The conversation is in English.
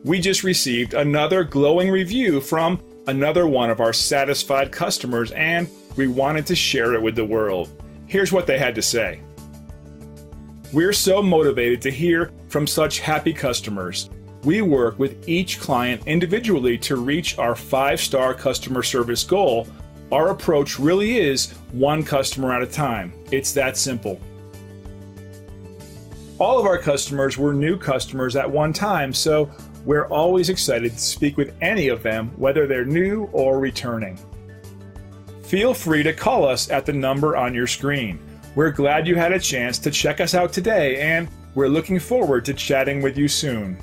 We just received another glowing review from another one of our satisfied customers, and we wanted to share it with the world. Here's what they had to say. We're so motivated to hear from such happy customers. We work with each client individually to reach our 5-star customer service goal. Our approach really is one customer at a time. It's that simple. All of our customers were new customers at one time, so we're always excited to speak with any of them, whether they're new or returning. Feel free to call us at the number on your screen. We're glad you had a chance to check us out today, and we're looking forward to chatting with you soon.